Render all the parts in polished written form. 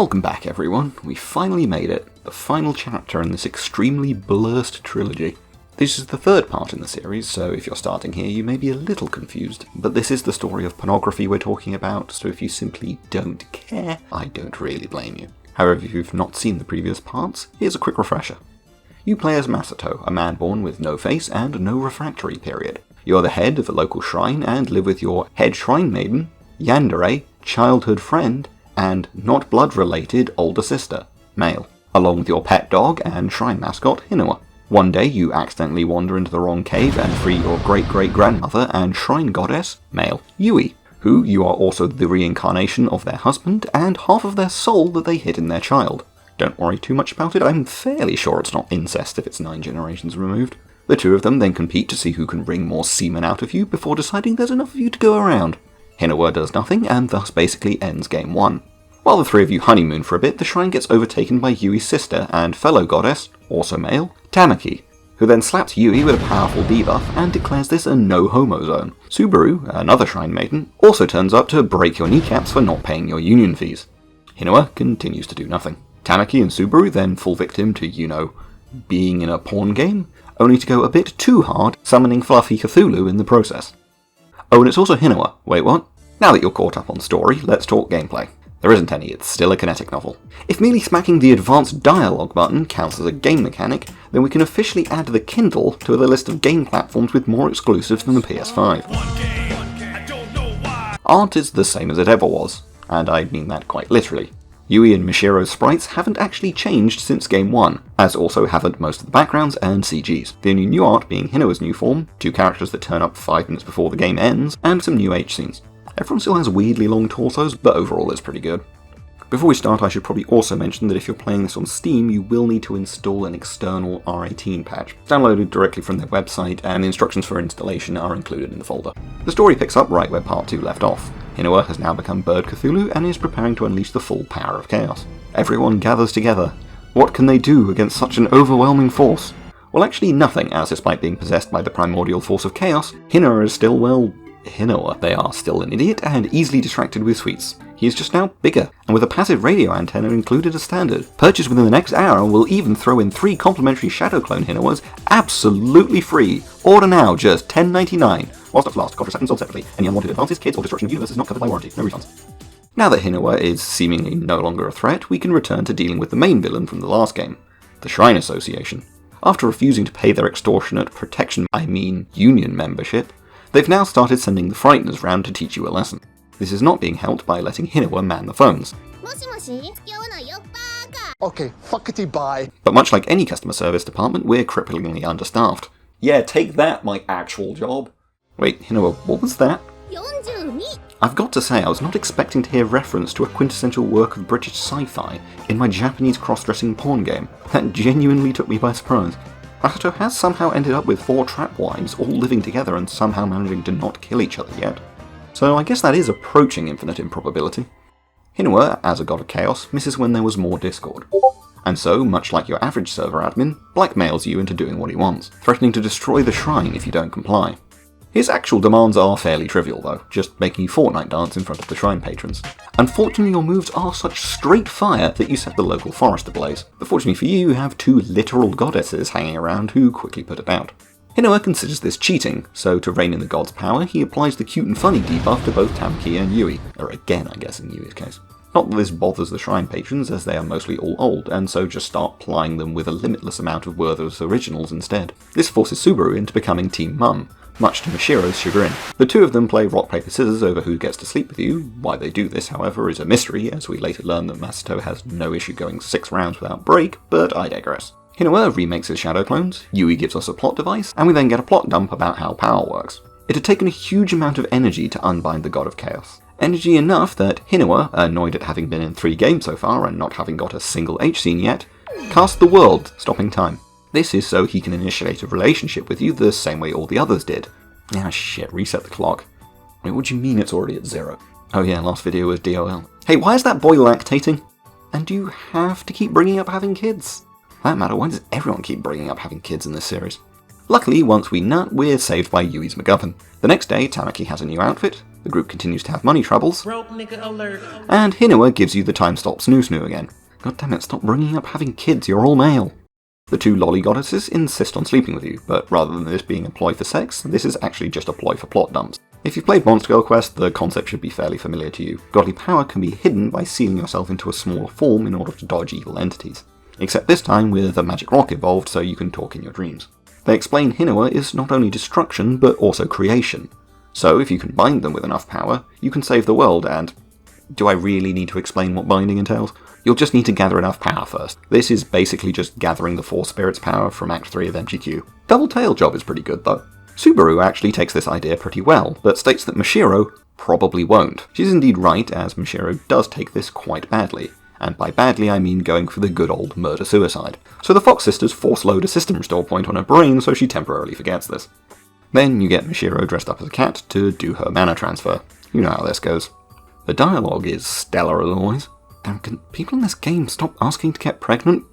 Welcome back everyone, we finally made it, the final chapter in this extremely blursed trilogy. This is the third part in the series, so if you're starting here you may be a little confused, but this is the story of pornography we're talking about, so if you simply don't care, I don't really blame you. However, if you've not seen the previous parts, here's a quick refresher. You play as Masato, a man born with no face and no refractory period. You're the head of a local shrine and live with your head shrine maiden, Yandere, childhood friend, and not blood-related older sister, male, along with your pet dog and shrine mascot, Hinawa. One day you accidentally wander into the wrong cave and free your great-great-grandmother and shrine goddess, male, Yui, who you are also the reincarnation of their husband and half of their soul that they hid in their child. Don't worry too much about it, I'm fairly sure it's not incest if it's 9 generations removed. The two of them then compete to see who can wring more semen out of you before deciding there's enough of you to go around. Hinawa does nothing and thus basically ends game 1. While the three of you honeymoon for a bit, the shrine gets overtaken by Yui's sister and fellow goddess, also male, Tamaki, who then slaps Yui with a powerful debuff and declares this a no-homo zone. Subaru, another shrine maiden, also turns up to break your kneecaps for not paying your union fees. Hinawa continues to do nothing. Tamaki and Subaru then fall victim to, being in a porn game, only to go a bit too hard, summoning Fluffy Cthulhu in the process. Oh, and it's also Hinawa. Wait, what? Now that you're caught up on story, let's talk gameplay. There isn't any, it's still a kinetic novel. If merely smacking the advanced dialogue button counts as a game mechanic, then we can officially add the Kindle to the list of game platforms with more exclusives than the PS5. Art is the same as it ever was, and I mean that quite literally. Yui and Mishiro's sprites haven't actually changed since game 1, as also haven't most of the backgrounds and CGs. The only new art being Hinawa's new form, 2 characters that turn up 5 minutes before the game ends, and some new H scenes. Everyone still has weirdly long torsos, but overall it's pretty good. Before we start, I should probably also mention that if you're playing this on Steam, you will need to install an external R18 patch, downloaded directly from their website, and the instructions for installation are included in the folder. The story picks up right where part 2 left off. Hinawa has now become Bird Cthulhu and is preparing to unleash the full power of chaos. Everyone gathers together. What can they do against such an overwhelming force? Well, actually nothing, as despite being possessed by the primordial force of chaos, Hinawa is still, Hinawa. They are still an idiot and easily distracted with sweets. He is just now bigger, and with a passive radio antenna included as standard. Purchased within the next hour, will even throw in 3 complimentary Shadow Clone Hinawas absolutely free. Order now, just $10.99. Whilst at last, contraception sold separately. Any unwanted advances, kids, or destruction of universe is not covered by warranty. No refunds. Now that Hinawa is seemingly no longer a threat, we can return to dealing with the main villain from the last game, the Shrine Association. After refusing to pay their extortionate union membership, they've now started sending the Frighteners round to teach you a lesson. This is not being helped by letting Hinawa man the phones. Okay, fuckity bye. But much like any customer service department, we're cripplingly understaffed. Yeah, take that, my actual job. Wait, Hinawa, what was that? I've got to say, I was not expecting to hear reference to a quintessential work of British sci-fi in my Japanese cross-dressing porn game. That genuinely took me by surprise. Masato has somehow ended up with 4 trap wives all living together and somehow managing to not kill each other yet. So I guess that is approaching infinite improbability. Hinawa, as a god of chaos, misses when there was more discord. And so, much like your average server admin, blackmails you into doing what he wants, threatening to destroy the shrine if you don't comply. His actual demands are fairly trivial though, just making you Fortnite dance in front of the shrine patrons. Unfortunately, your moves are such straight fire that you set the local forest ablaze. But fortunately for you have 2 literal goddesses hanging around who quickly put it out. Hinawa considers this cheating, so to rein in the god's power, he applies the cute and funny debuff to both Tamaki and Yui, or again I guess in Yui's case. Not that this bothers the shrine patrons, as they are mostly all old, and so just start plying them with a limitless amount of Werther's originals instead. This forces Subaru into becoming Team Mum, much to Mishiro's chagrin. The two of them play rock, paper, scissors over who gets to sleep with you. Why they do this, however, is a mystery, as we later learn that Masato has no issue going 6 rounds without break, but I digress. Hinawa remakes his shadow clones, Yui gives us a plot device, and we then get a plot dump about how power works. It had taken a huge amount of energy to unbind the god of chaos. Energy enough that Hinawa, annoyed at having been in 3 games so far and not having got a single H scene yet, cast the world, stopping time. This is so he can initiate a relationship with you the same way all the others did. Ah shit, reset the clock. Wait, what do you mean it's already at 0? Oh yeah, last video was DOL. Hey, why is that boy lactating? And do you have to keep bringing up having kids? For that matter, why does everyone keep bringing up having kids in this series? Luckily, once we nut, we're saved by Yui's MacGuffin. The next day, Tamaki has a new outfit, The group continues to have money troubles, Broke nigga alert. and Hinua gives you the time stop snoo again. God damn it, stop bringing up having kids, you're all male. The two lolly goddesses insist on sleeping with you, but rather than this being a ploy for sex, this is actually just a ploy for plot dumps. If you've played Monster Girl Quest, the concept should be fairly familiar to you. Godly power can be hidden by sealing yourself into a smaller form in order to dodge evil entities. Except this time with a magic rock involved so you can talk in your dreams. They explain Hinua is not only destruction, but also creation. So if you can bind them with enough power, you can save the world, and do I really need to explain what binding entails? You'll just need to gather enough power first. This is basically just gathering the Four Spirits power from Act 3 of MGQ. Double Tail Job is pretty good though. Subaru actually takes this idea pretty well, but states that Mashiro probably won't. She's indeed right, as Mashiro does take this quite badly. And by badly I mean going for the good old murder-suicide. So the Fox sisters force load a system restore point on her brain so she temporarily forgets this. Then you get Mashiro dressed up as a cat to do her mana transfer. You know how this goes. The dialogue is stellar as always. Damn, can people in this game stop asking to get pregnant?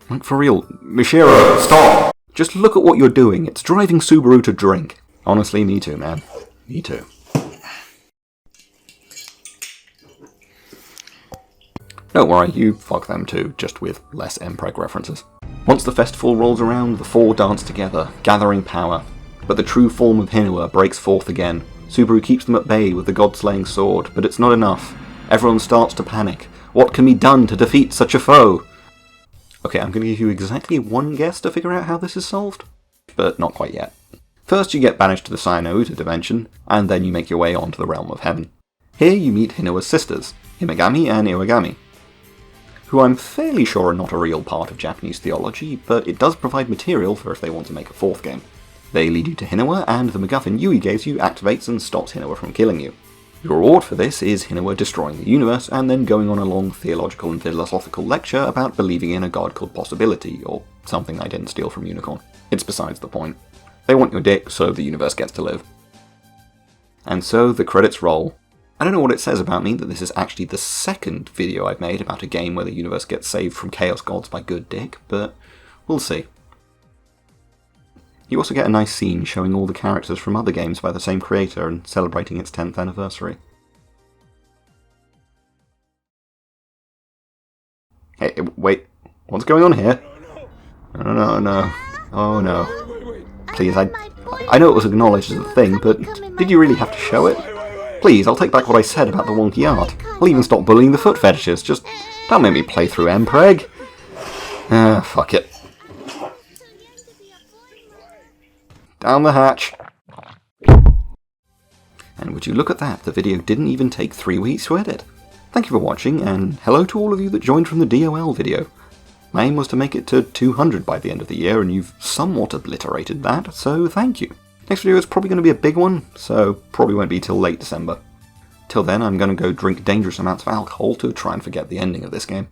Like for real, Mashiro, stop! Just look at what you're doing, it's driving Subaru to drink. Honestly, me too, man. Me too. Don't worry, you fuck them too, just with less mpreg references. Once the festival rolls around, the four dance together, gathering power. But the true form of Hinua breaks forth again. Subaru keeps them at bay with the god-slaying sword, but it's not enough. Everyone starts to panic. What can be done to defeat such a foe? Okay, I'm going to give you exactly one guess to figure out how this is solved, but not quite yet. First you get banished to the Cyanoid dimension, and then you make your way onto the realm of heaven. Here you meet Hinua's sisters, Himegami and Iwagami, who I'm fairly sure are not a real part of Japanese theology, but it does provide material for if they want to make a fourth game. They lead you to Hinua, and the MacGuffin Yui gives you activates and stops Hinua from killing you. Your reward for this is Hinua destroying the universe and then going on a long theological and philosophical lecture about believing in a god called Possibility, or something I didn't steal from Unicorn. It's besides the point. They want your dick, so the universe gets to live. And so the credits roll. I don't know what it says about me that this is actually the second video I've made about a game where the universe gets saved from chaos gods by good dick, but we'll see. You also get a nice scene showing all the characters from other games by the same creator and celebrating its 10th anniversary. Hey, wait, what's going on here? No. Oh no. Please, I know it was acknowledged as a thing, but did you really have to show it? Please, I'll take back what I said about the wonky art. I'll even stop bullying the foot fetishes, just don't make me play through mpreg. Fuck it. Down the hatch. And would you look at that, the video didn't even take 3 weeks to edit. Thank you for watching, and hello to all of you that joined from the DOL video. My aim was to make it to 200 by the end of the year, and you've somewhat obliterated that, so thank you. Next video is probably going to be a big one, so probably won't be till late December. Till then, I'm going to go drink dangerous amounts of alcohol to try and forget the ending of this game.